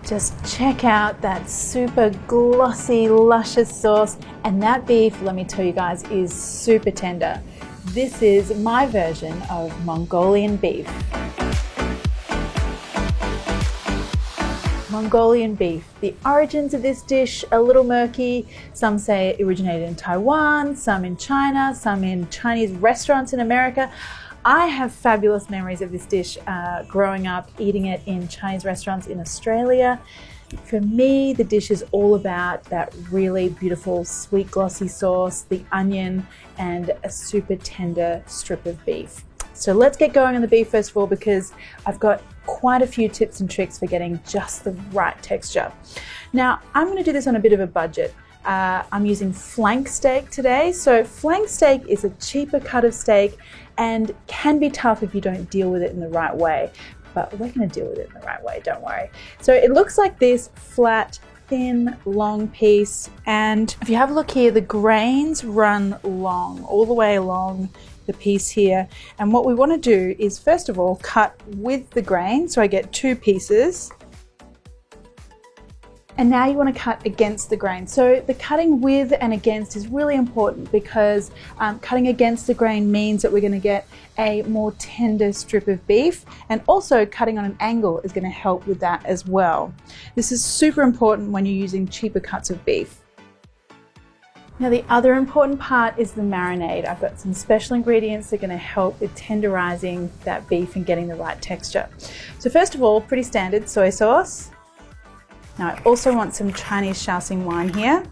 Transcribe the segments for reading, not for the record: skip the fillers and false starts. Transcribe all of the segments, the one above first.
Just check out that super glossy, luscious sauce, and that beef, let me tell you guys, is super tender. This is my version of Mongolian beef. Mongolian beef. The origins of this dish are a little murky. Some say it originated in Taiwan, some in China, some in Chinese restaurants in America. I have fabulous memories of this dish growing up, eating it in Chinese restaurants in Australia. For me, the dish is all about that really beautiful, sweet, glossy sauce, the onion, and a super tender strip of beef. So let's get going on the beef first of all, because I've got quite a few tips and tricks for getting just the right texture. Now, I'm going to do this on a bit of a budget. I'm using flank steak today. So flank steak is a cheaper cut of steak and can be tough if you don't deal with it in the right way. But we're going to deal with it in the right way, don't worry. So it looks like this: flat, thin, long piece. And if you have a look here, the grains run long, all the way along the piece here. And what we want to do is, first of all, cut with the grain. So I get two pieces. And now you want to cut against the grain. So the cutting with and against is really important, because cutting against the grain means that we're going to get a more tender strip of beef, and also cutting on an angle is going to help with that as well. This is super important when you're using cheaper cuts of beef. Now the other important part is the marinade. I've got some special ingredients that are going to help with tenderizing that beef and getting the right texture. So first of all, pretty standard soy sauce. Now I also want some Chinese Shaoxing wine here.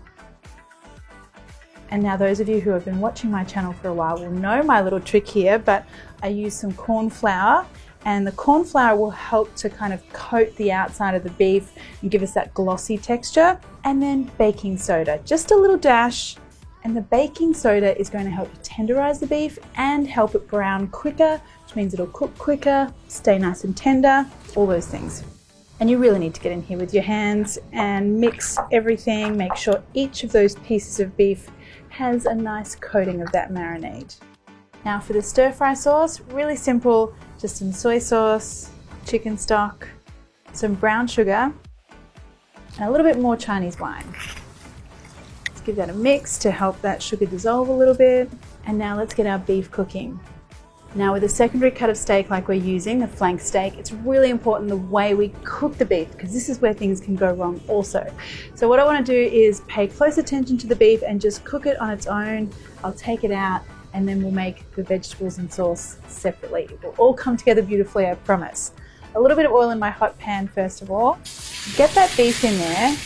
And now those of you who have been watching my channel for a while will know my little trick here, but I use some corn flour, and the corn flour will help to kind of coat the outside of the beef and give us that glossy texture. And then baking soda, just a little dash. And the baking soda is going to help you tenderize the beef and help it brown quicker, which means it'll cook quicker, stay nice and tender, all those things. And you really need to get in here with your hands and mix everything. Make sure each of those pieces of beef has a nice coating of that marinade. Now for the stir fry sauce, really simple, just some soy sauce, chicken stock, some brown sugar, and a little bit more Chinese wine. Let's give that a mix to help that sugar dissolve a little bit. And now let's get our beef cooking. Now with a secondary cut of steak like we're using, the flank steak, it's really important the way we cook the beef, because this is where things can go wrong also. So what I want to do is pay close attention to the beef and just cook it on its own. I'll take it out and then we'll make the vegetables and sauce separately. It will all come together beautifully, I promise. A little bit of oil in my hot pan first of all. Get that beef in there,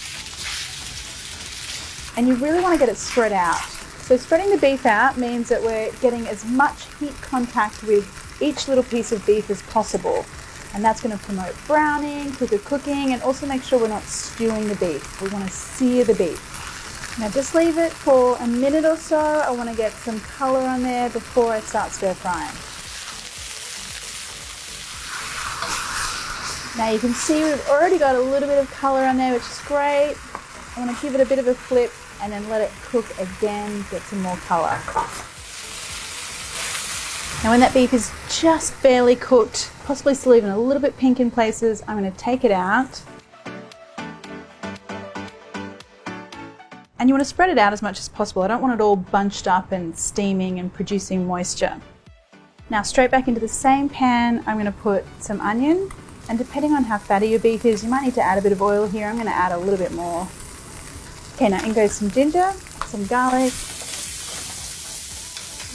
and you really want to get it spread out. So spreading the beef out means that we're getting as much heat contact with each little piece of beef as possible. And that's going to promote browning, quicker cooking, and also make sure we're not stewing the beef. We want to sear the beef. Now just leave it for a minute or so. I want to get some color on there before I start stir frying. Now you can see we've already got a little bit of color on there, which is great. I want to give it a bit of a flip and then let it cook again, get some more color. Now when that beef is just barely cooked, possibly still even a little bit pink in places, I'm going to take it out. And you want to spread it out as much as possible. I don't want it all bunched up and steaming and producing moisture. Now straight back into the same pan, I'm going to put some onion, and depending on how fatty your beef is, you might need to add a bit of oil here. I'm going to add a little bit more. Okay, now in goes some ginger, some garlic.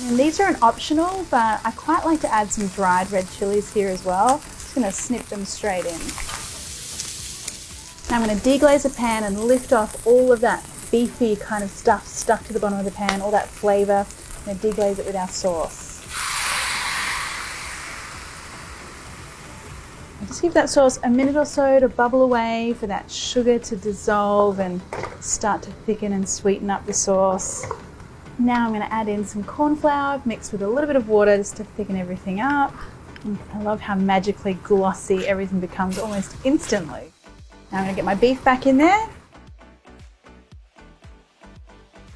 And these are an optional, but I quite like to add some dried red chilies here as well. Just going to snip them straight in. Now I'm going to deglaze the pan and lift off all of that beefy kind of stuff stuck to the bottom of the pan, all that flavor. I'm going to deglaze it with our sauce. Just give that sauce a minute or so to bubble away, for that sugar to dissolve and start to thicken and sweeten up the sauce. Now I'm going to add in some corn flour mixed with a little bit of water just to thicken everything up. And I love how magically glossy everything becomes almost instantly. Now I'm going to get my beef back in there.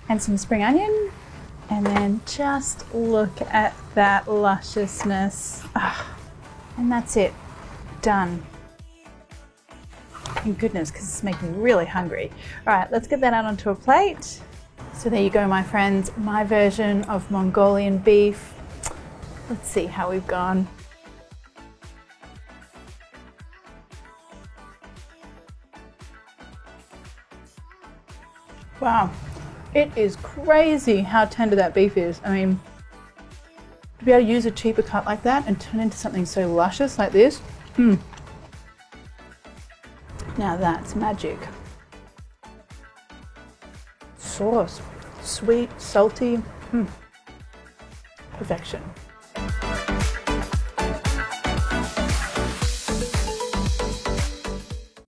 And some spring onion. And then just look at that lusciousness. And that's it. Done. Thank goodness, because it's making me really hungry. All right, let's get that out onto a plate. So there you go, my friends, my version of Mongolian beef. Let's see how we've gone. Wow, it is crazy how tender that beef is. I mean, to be able to use a cheaper cut like that and turn into something so luscious like this, now that's magic. Sauce, sweet, salty, perfection.